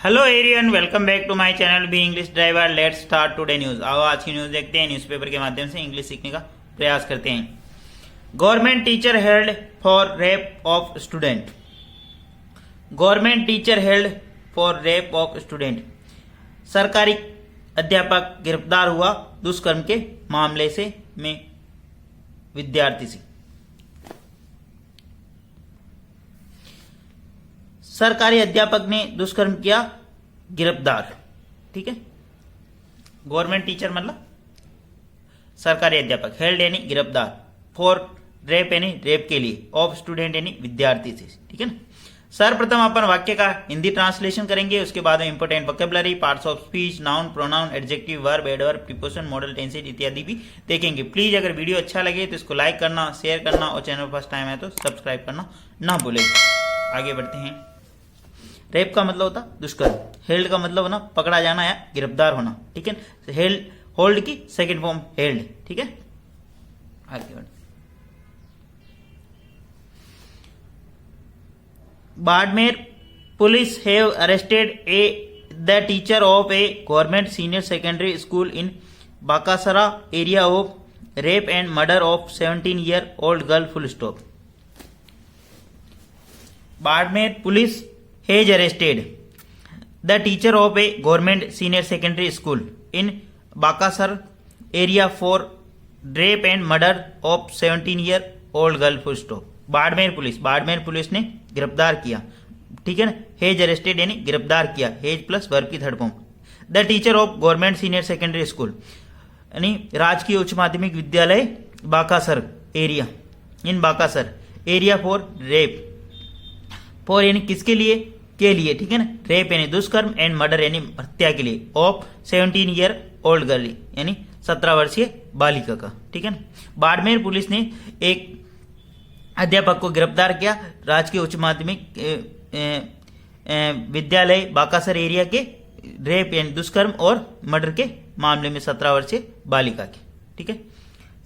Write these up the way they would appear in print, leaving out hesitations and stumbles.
Hello everyone, welcome back to my channel be English driver. Let's start today news. आओ आज की news देखते हैं। न्यूज़पेपर के माध्यम से इंग्लिश सीखने का प्रयास करते हैं। Government teacher held for rape of student. Government teacher held for rape of student. सरकारी अध्यापक गिरफ्तार हुआ दुष्कर्म के मामले से में विद्यार्थी से। सरकारी अध्यापक ने दुष्कर्म किया, गिरफ्तार। ठीक है, गवर्नमेंट टीचर मतलब सरकारी अध्यापक, हेल्ड यानी गिरफ्तार, फॉर रेप यानी रेप के लिए, ऑफ स्टूडेंट यानी विद्यार्थी से। ठीक है ना। सर्वप्रथम अपन वाक्य का हिंदी ट्रांसलेशन करेंगे, उसके बाद में important vocabulary, parts of speech, noun, pronoun, adjective, verb, adverb, preposition, model tenses इत्यादि भी देखेंगे। प्लीज अगर वीडियो अच्छा लगे तो इसको लाइक करना, शेयर करना और चैनल फर्स्ट टाइम है तो सब्सक्राइब करना ना भूलें। आगे बढ़ते हैं। रेप का मतलब होता दुष्कर्म, हेल्ड का मतलब होना पकड़ा जाना या गिरफ्तार होना। ठीक है, हेल्ड होल्ड की सेकंड फॉर्म हेल्ड। ठीक है, आगे बढ़ते। Barmer police have arrested the teacher of a government senior secondary school in Bakasra area of rape and murder of 17-year-old girl. Full stop. Barmer police has arrested the teacher of a government senior secondary school in Bakasar area for rape and murder of 17-year-old girl। full stop। Barmer police ने गिरफ्तार किया। ठीक है ना, has arrested यानी गिरफ्तार किया, has plus verb की third form. The teacher of government senior secondary school यानी राजकीय उच्च माध्यमिक विद्यालय Bakasar area, in Bakasar area for rape, for यानी किसके लिए, के लिए। ठीक है ना, रेप यानी दुष्कर्म, एंड मर्डर यानी हत्या के लिए, ऑफ 17-year-old गर्ल यानी 17 वर्षीय बालिका का। ठीक है ना। बाड़मेर पुलिस ने एक अध्यापक को गिरफ्तार किया राजकीय उच्च माध्यमिक विद्यालय बाकासर एरिया के रेप यानी दुष्कर्म और मर्डर के मामले में 17 वर्षीय बालिका के। ठीक है,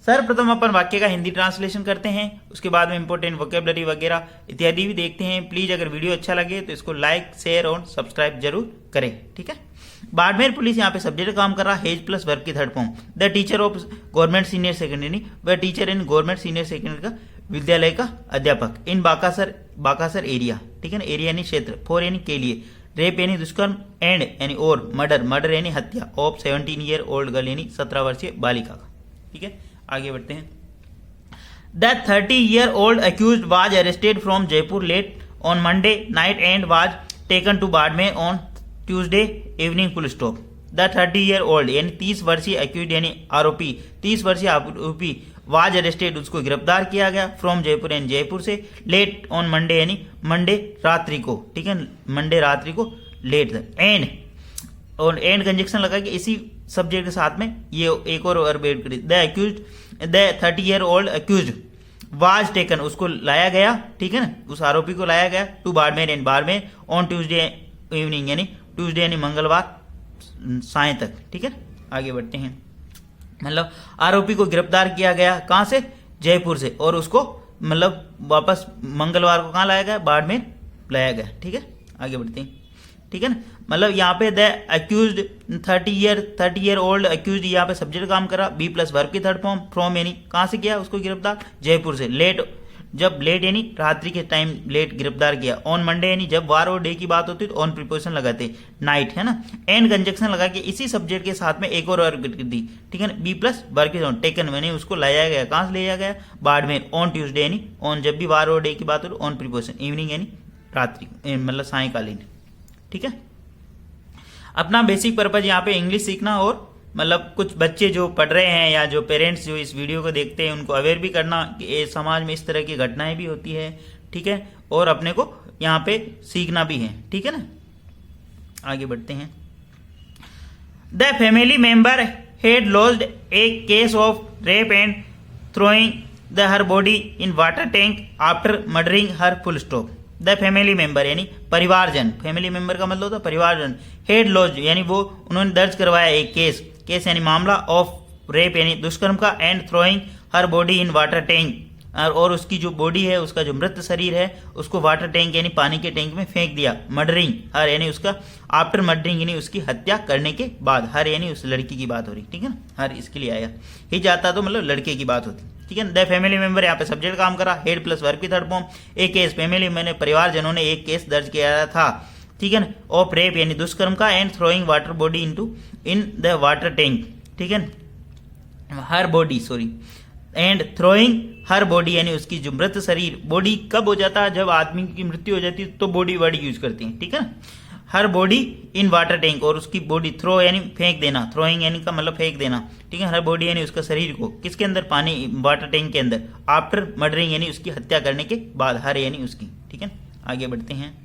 सर्वप्रथम अपन वाक्य का हिंदी ट्रांसलेशन करते हैं, उसके बाद में इंपोर्टेंट वोकैबुलरी वगैरह इत्यादि भी देखते हैं। प्लीज अगर वीडियो अच्छा लगे तो इसको लाइक, शेयर और सब्सक्राइब जरूर करें। ठीक है, बाड़मेर पुलिस यहाँ पे सब्जेक्ट काम कर रहा है, हेज प्लस वर्ब की third form. The teacher of government senior secondary, वह teacher in government senior secondary का विद्यालय का अध्यापक, इन बाकासर एरिया। ठीक है ना, एरिया यानी क्षेत्र, फॉर यानी के लिए, रेप यानी दुष्कर्म, एंड यानी और, मर्डर यानी हत्या, ऑफ 17-year-old गर्ल यानी 17 वर्षीय बालिका का। ठीक है, आगे बढ़ते हैं। The 30-year-old accused was arrested from Jaipur late on Monday night and was taken to Badmer on Tuesday evening। full stop। The 30-year-old यानी 30 वर्षीय accused यानी आरोपी, 30 वर्षीय आरोपी was arrested उसको गिरफ्तार किया गया, फ्रॉम जयपुर यानी जयपुर से, लेट ऑन मंडे यानी मंडे रात्रि को। ठीक है, मंडे रात्रि को लेट, एंड और एंड कंजक्शन लगा के इसी सब्जेक्ट के साथ में ये एक और वर्ब ऐड करी। The 30-year-old accused was taken उसको लाया गया। ठीक है ना, उस आरोपी को लाया गया, to Barmer and Barmer, on Tuesday evening यानी ट्यूसडे यानी मंगलवार साय तक। ठीक है, आगे बढ़ते हैं। मतलब आरोपी को गिरफ्तार किया गया कहां से, जयपुर से, और उसको मतलब वापस मंगलवार को कहां लाया गया, बाड़मेर लाया गया। ठीक है, आगे बढ़ते हैं। ठीक है ना, मतलब यहाँ पे द अक्यूज्ड 30-year-old अक्यूज्ड यहाँ पे सब्जेक्ट काम करा, बी प्लस वर्ब की थर्ड फॉर्म, फ्रॉम यानी कहाँ से किया उसको गिरफ्तार, जयपुर से, लेट जब लेट यानी रात्रि के टाइम लेट गिरफ्तार किया, ऑन मंडे यानी जब वार और डे की बात होती है तो ऑन प्रीपोजिशन लगाते, नाइट है ना, एंड कंजक्शन लगा के इसी सब्जेक्ट के साथ में एक और वर्ब दी। ठीक है ना, बी प्लस वर्ब की टेकन यानी उसको लाया गया, कहाँ से लिया गया, बाड़मेर, ऑन ट्यूसडे यानी ऑन जब भी वार और डे की बात हो ऑन प्रीपोजिशन, इवनिंग यानी रात्रि मतलब सायकालीन। ठीक है, अपना बेसिक पर्पज यहाँ पे इंग्लिश सीखना और मतलब कुछ बच्चे जो पढ़ रहे हैं या जो पेरेंट्स जो इस वीडियो को देखते हैं उनको अवेयर भी करना कि समाज में इस तरह की घटनाएं भी होती है। ठीक है, और अपने को यहाँ पे सीखना भी है। ठीक है ना, आगे बढ़ते हैं। The family member had lost A case of rape and throwing her body in water tank after murdering her. Full stop. The family member यानी परिवारजन, फैमिली मेंबर का मतलब होता है परिवारजन, हेड लॉज यानी वो उन्होंने दर्ज करवाया एक केस यानी मामला, ऑफ रेप यानी दुष्कर्म का, and throwing her body in water tank और उसकी जो बॉडी है, उसका जो मृत शरीर है, उसको वाटर टैंक यानी पानी के टैंक में फेंक दिया। मर्डरिंग हर यानी उसका आफ्टर मर्डरिंग यानी उसकी हत्या करने के बाद। हर यानी उस लड़की की बात हो रही, ठीक है ना, हर इसके लिए आया। ही जाता तो मतलब लड़के की बात होती, ठीक है। द फैमिली मेंबर यहाँ पे सब्जेक्ट काम करा, हेड प्लस वर्ब की थर्ड फॉर्म। एक केस फैमिली मैंने परिवारजनों ने एक केस दर्ज किया था, ठीक है ना, ऑफ रेप यानी दुष्कर्म का, and throwing water body in the water tank, ठीक है, her body sorry, and throwing her body यानी उसकी जो मृत शरीर। बॉडी कब हो जाता है, जब आदमी की मृत्यु हो जाती है तो बॉडी वर्ड यूज करते हैं, ठीक है ना। हर बॉडी इन वाटर टैंक, और उसकी बॉडी थ्रो यानी फेंक देना, थ्रोइंग यानी का मतलब फेंक देना, ठीक है। हर बॉडी यानी उसका शरीर को किसके अंदर, पानी वाटर टैंक के अंदर, आफ्टर मर्डरिंग यानी उसकी हत्या करने के बाद। हर यानी उसकी, ठीक है। आगे बढ़ते हैं।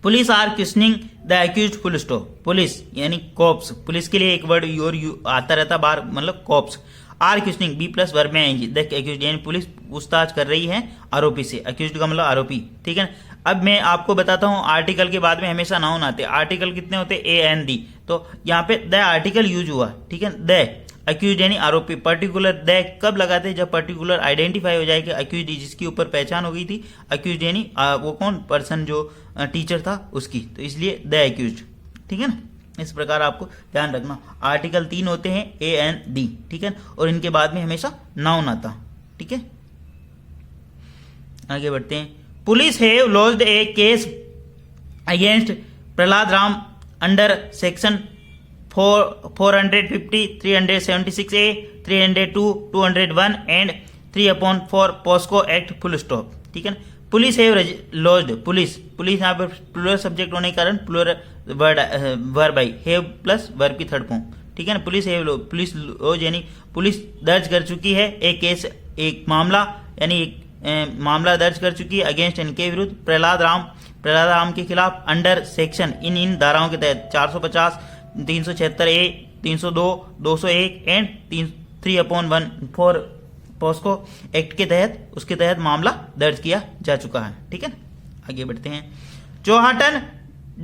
Police are questioning the accused full stop. Police यानी कॉप्स, पुलिस के लिए एक वर्ड और आता रहता बार, मतलब cops. Are questioning be plus verb में आएंगे। द अक्यूज्ड यानी पुलिस पूछताछ कर रही है आरोपी से। अक्यूज्ड का मतलब आरोपी, ठीक है। अब मैं आपको बताता हूं, आर्टिकल के बाद में हमेशा नाउन आते हैं। आर्टिकल कितने होते हैं, ए एन दी, तो यहाँ पे द आर्टिकल यूज हुआ, ठीक है। द अक्यूज्ड यानी आरोपी। पर्टिकुलर द कब लगाते हैं, जब पर्टिकुलर आइडेंटिफाई हो जाए कि अक्यूज्ड जिसकी ऊपर पहचान हो गई थी। अक्यूज्ड यानी वो कौन पर्सन, जो टीचर था उसकी, तो इसलिए द अक्यूज्ड, ठीक है ना। इस प्रकार आपको ध्यान रखना। आर्टिकल 3 होते हैं, ए एन दी, ठीक है, और इनके बाद में हमेशा नाउन आता, ठीक है। आगे बढ़ते हैं। Police have launched a case against Prahlad Ram under section 450, 376A, 302, 201 and 3/4 POCSO act full stop, ठीक है ना। पुलिस हैव लॉन्च्ड, पुलिस यहाँ पर प्लूरल सब्जेक्ट होने के कारण प्लूरल वर्ब आई, हैव प्लस वर्ब की थर्ड फॉर्म, ठीक है ना। पुलिस हैव, पुलिस लॉन्च यानी पुलिस दर्ज कर चुकी है एक केस, एक मामला यानी एक मामला दर्ज कर चुकी है अगेंस्ट इनके विरुद्ध प्रहलाद राम के खिलाफ अंडर सेक्शन इन धाराओं के तहत 450, 376A, 302, 201 एंड 3/14 पॉस्को एक्ट के तहत, उसके तहत मामला दर्ज किया जा चुका है, ठीक है। आगे बढ़ते हैं। Chohtan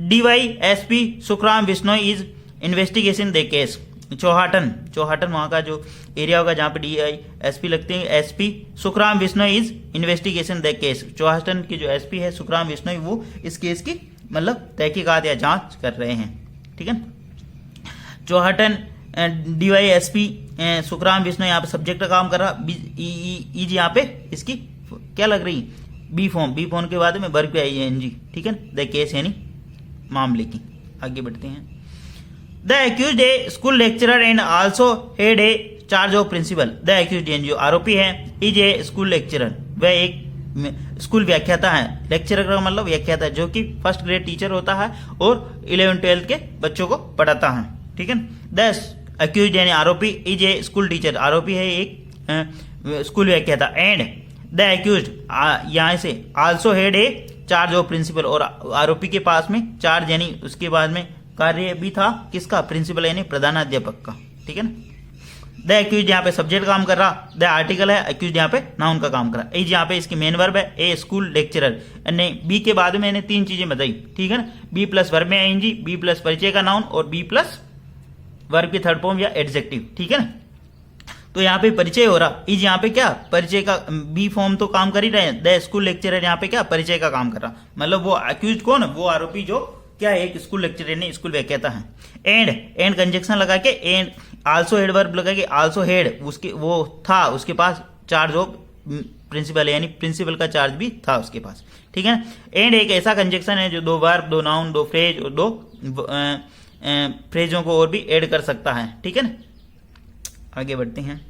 DYSP Sukhram Bishnoi is investigation the case. Chohtan वहां का जो एरिया होगा जहां पे DYSP लगते हैं, SP Sukhram Bishnoi is investigation the case. Chohtan की जो SP है सुखराम बिश्नोई, वो इस केस की मतलब तहकीकात या जांच कर रहे हैं, ठीक है। चौहाटन DYSP सुखराम बिश्नोई यहाँ पे सब्जेक्ट का काम कर रहा। ई यहाँ पे इसकी क्या लग रही, बी फॉर्म के बाद में वर्ब पे ING, ठीक है। द केस यानी मामले की। आगे बढ़ते हैं। The accused a school lecturer and also head a charge of principal. The accused जो आरोपी है, इज ए स्कूल लेक्चरर, वह एक स्कूल व्याख्याता है। लेक्चरर का मतलब व्याख्याता, जो कि फर्स्ट ग्रेड टीचर होता है और 11th-12th के बच्चों को पढ़ाता है, ठीक है। द अक्यूज्ड यानी आरोपी, इज ए स्कूल टीचर, आरोपी है एक स्कूल व्याख्याता। एंड द अक्यूज्ड यहाँ से also head a charge of principal, और आरोपी के पास में चार्ज यानी उसके बाद में कार्य भी था किसका, प्रिंसिपल यानी प्रधानाध्यापक का, ठीक है ना। द अक्यूज्ड यहाँ पे सब्जेक्ट काम कर रहा, द आर्टिकल है, अक्यूज्ड यहाँ पे नाउन का काम कर रहा। एज यहाँ पे इसकी मेन वर्ब है, ए स्कूल लेक्चरर। बी के बाद में मैंने 3 चीजें बताई, ठीक है ना। बी प्लस वर्ब में ING, बी प्लस परिचय का नाउन, और बी प्लस वर्ब की थर्ड फॉर्म या एडजेक्टिव, ठीक है ना। तो यहाँ पे परिचय हो रहा, इज यहाँ पे क्या परिचय का, बी फॉर्म तो काम कर ही रहे हैं। द स्कूल लेक्चरर यहाँ पे क्या परिचय का काम कर रहा, मतलब वो अक्यूज्ड कौन, वो आरोपी जो क्या है एक स्कूल लेक्चरर यानी स्कूल व्याख्याता है। एंड कंजक्शन लगा के, एंड आल्सो हेड वर्ब लगा के, आल्सो हेड उसके वो था उसके पास चार्ज ऑफ प्रिंसिपल, यानी प्रिंसिपल का चार्ज भी था उसके पास, ठीक है। एंड एक ऐसा कंजक्शन है जो 2 वर्ब, 2 नाउन, 2 फ्रेज और 2 फ्रेजों को और भी ऐड कर सकता है, ठीक है ना। आगे बढ़ते हैं।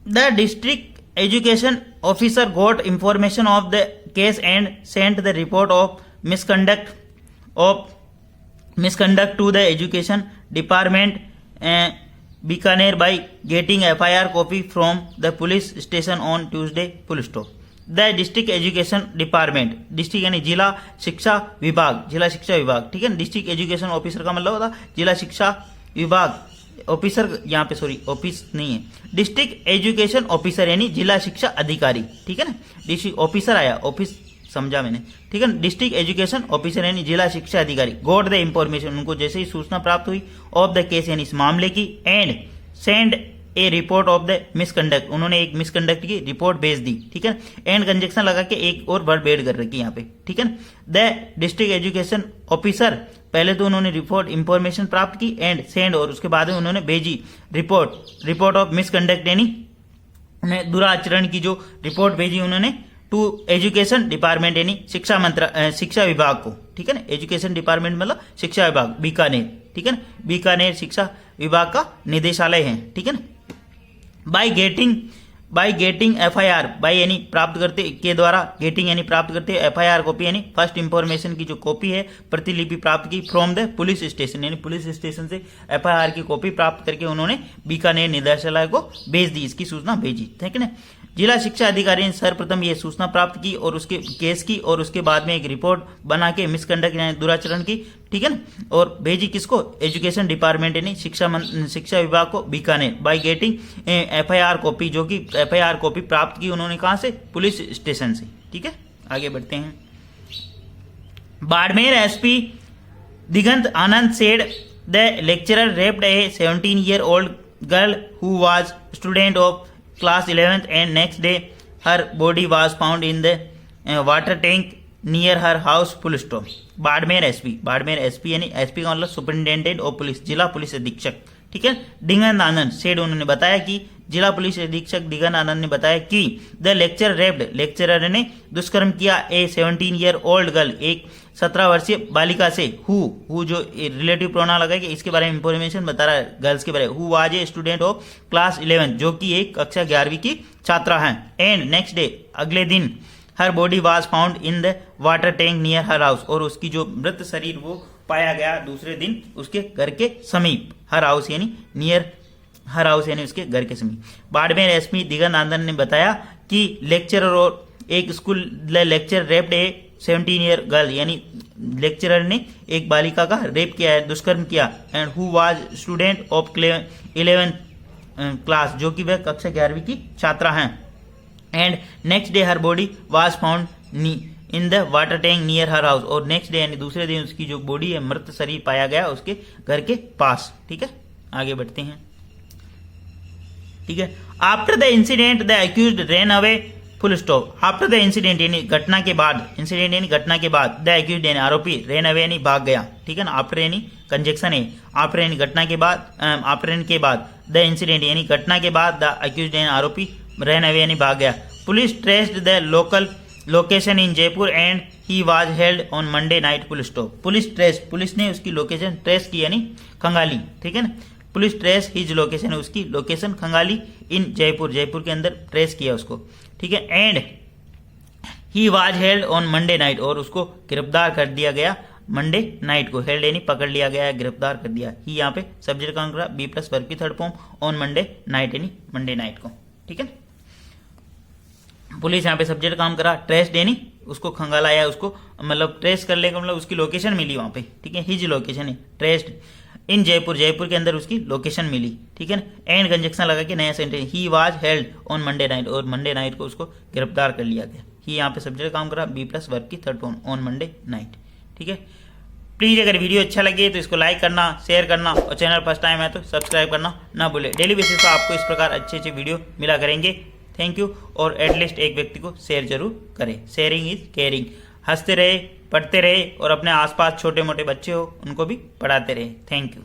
The district education officer got information of the case and sent the report of misconduct to the education department Bikaner by getting FIR copy from the police station on Tuesday. Full stop. The district education department, district यानी जिला शिक्षा विभाग, ठीक है। District education officer का मतलब होता जिला शिक्षा विभाग ऑफिसर, यहाँ पे सॉरी ऑफिस नहीं है, डिस्ट्रिक्ट एजुकेशन ऑफिसर यानी जिला शिक्षा अधिकारी, ठीक है ना, डिस्ट्रिक्ट ऑफिसर आया, ऑफिस समझा मैंने, ठीक है। डिस्ट्रिक्ट एजुकेशन ऑफिसर यानी जिला शिक्षा अधिकारी गॉट द इंफॉर्मेशन, उनको जैसे ही सूचना प्राप्त हुई, ऑफ द केस यानी इस मामले की, and send A report of the misconduct, उन्होंने एक मिसकंडक्ट की रिपोर्ट भेज दी, ठीक है। एंड कंजक्शन लगा के एक और वर्ड ऐड कर रखी यहाँ पे, ठीक है। द डिस्ट्रिक्ट एजुकेशन ऑफिसर, पहले तो उन्होंने रिपोर्ट इंफॉर्मेशन प्राप्त की, एंड सेंड, और उसके बाद में उन्होंने भेजी रिपोर्ट ऑफ मिसकंडक्ट यानी दुराचरण की जो रिपोर्ट भेजी उन्होंने टू एजुकेशन डिपार्टमेंट यानी शिक्षा विभाग को, ठीक है ना। एजुकेशन डिपार्टमेंट मतलब शिक्षा विभाग बीकानेर, ठीक है ना, बीकानेर शिक्षा विभाग का निदेशालय है, ठीक है ना। बाय गेटिंग FIR, बाय यानी प्राप्त करते के द्वारा, गेटिंग यानी प्राप्त करते, FIR कॉपी यानी फर्स्ट इंफॉर्मेशन की जो कॉपी है, प्रतिलिपि प्राप्त की फ्रॉम द पुलिस स्टेशन, यानी पुलिस स्टेशन से FIR की कॉपी प्राप्त करके उन्होंने बीकानेर निदेशालय को भेज दी, इसकी सूचना भेजी, ठीक है ना। जिला शिक्षा अधिकारी ने सर्वप्रथम ये सूचना प्राप्त की और उसके केस की, और उसके बाद में एक रिपोर्ट बना के मिसकंडक्ट यानी दुराचरण की, ठीक है ना, और भेजी किसको, एजुकेशन डिपार्टमेंट यानी शिक्षा विभाग को Bikaner. By getting FIR copy, जो कि FIR कॉपी प्राप्त की उन्होंने कहां से, पुलिस स्टेशन से, ठीक है। आगे बढ़ते हैं। Barmer SP Digant Anand said the lecturer raped A 17-year-old girl who was student of class 11th and next day her body was found in the water tank near her house, full stop। Barmer SP यानी SP का मतलब superintendent of police, जिला police अधीक्षक, ठीक है, दिगंत आनंद said, उन्होंने बताया कि जिला पुलिस अधीक्षक दिगंत आनंद ने बताया कि द लेक्चर रेप्ड, लेक्चरर ने दुष्कर्म किया ए 17-year-old गर्ल, एक 17 वर्षीय बालिका से, हु जो रिलेटिव प्रोनाउन लगा कि इसके बारे में इंफॉर्मेशन बता रहा है गर्ल्स के बारे में, who was a student of class 11, जो कि एक कक्षा 11वीं की छात्रा है, एंड नेक्स्ट डे, अगले दिन, her body was found in the water tank near her house, और उसकी जो मृत शरीर वो पाया गया दूसरे दिन उसके घर के समीप, हर हाउस यानी नियर हर हाउस यानी उसके घर के समीप। बाड़मेर SP दिगंत आनंद ने बताया कि लेक्चरर और एक स्कूल लेक्चर रेप्ड ए 17-year गर्ल, यानी लेक्चरर ने एक बालिका का रेप किया है, दुष्कर्म किया, and who was student of 11th class, जो कि वह कक्षा 11वीं की छात्रा हैं, and next day her body was found in the water tank near her house, और नेक्स्ट डे यानी दूसरे दिन उसकी जो बॉडी है, मृत शरीर पाया गया उसके घर के पास, ठीक है। आगे बढ़ते हैं, ठीक है। After the incident the accused ran away, full stop. After the incident यानी घटना के बाद, इंसिडेंट यानी घटना के बाद, द अक्यूज्ड यानी आरोपी, रैन अवे यानी भाग गया, ठीक है ना। आफ्टर यानी कंजक्शन है, आफ्टर यानी घटना के बाद, आफ्टर के बाद, द इंसिडेंट यानी घटना के बाद, द अक्यूज्ड यानी आरोपी, रैन अवे यानी भाग गया। Police traced the local location in Jaipur and he was held on Monday night, full stop. Police ने उसकी लोकेशन ट्रेस की यानी खंगाली, ठीक है ना। पुलिस ट्रेस हिज लोकेशन, उसकी लोकेशन खंगाली इन जयपुर, जयपुर के अंदर ट्रेस किया उसको, ठीक है। And he was held on Monday night, और उसको गिरफ्तार कर दिया गया मंडे नाइट को, हेल्ड यानी पकड़ लिया गया, गिरफ्तार कर दिया। ही यहाँ पे सब्जेक्ट काम करा B+ वर्ब की third form, on Monday night यानी मंडे नाइट को, ठीक है। पुलिस यहाँ पे सब्जेक्ट काम करा, ट्रेस यानी उसको खंगालाया, उसको मतलब ट्रेस कर लेगा, मतलब उसकी लोकेशन मिली वहां पे, ठीक है। हिज लोकेशन है ट्रेस्ड इन जयपुर, जयपुर के अंदर उसकी लोकेशन मिली, ठीक है ना। एंड कंजक्शन लगा के नया sentence, he was held on Monday night, और मंडे नाइट को उसको गिरफ्तार कर लिया गया। ही यहाँ पे सब्जेक्ट काम करा B+ वर्ब की third form, on Monday night, ठीक है। प्लीज अगर वीडियो अच्छा लगे तो इसको लाइक करना, शेयर करना, और चैनल फर्स्ट टाइम है तो सब्सक्राइब करना ना भूले। डेली बेसिस पर आपको इस प्रकार अच्छे वीडियो मिला करेंगे। थैंक यू, और एटलीस्ट एक व्यक्ति को शेयर जरूर करें, शेयरिंग इज केयरिंग। हंसते रहे, पढ़ते रहे, और अपने आसपास छोटे मोटे बच्चे हो उनको भी पढ़ाते रहे। Thank you.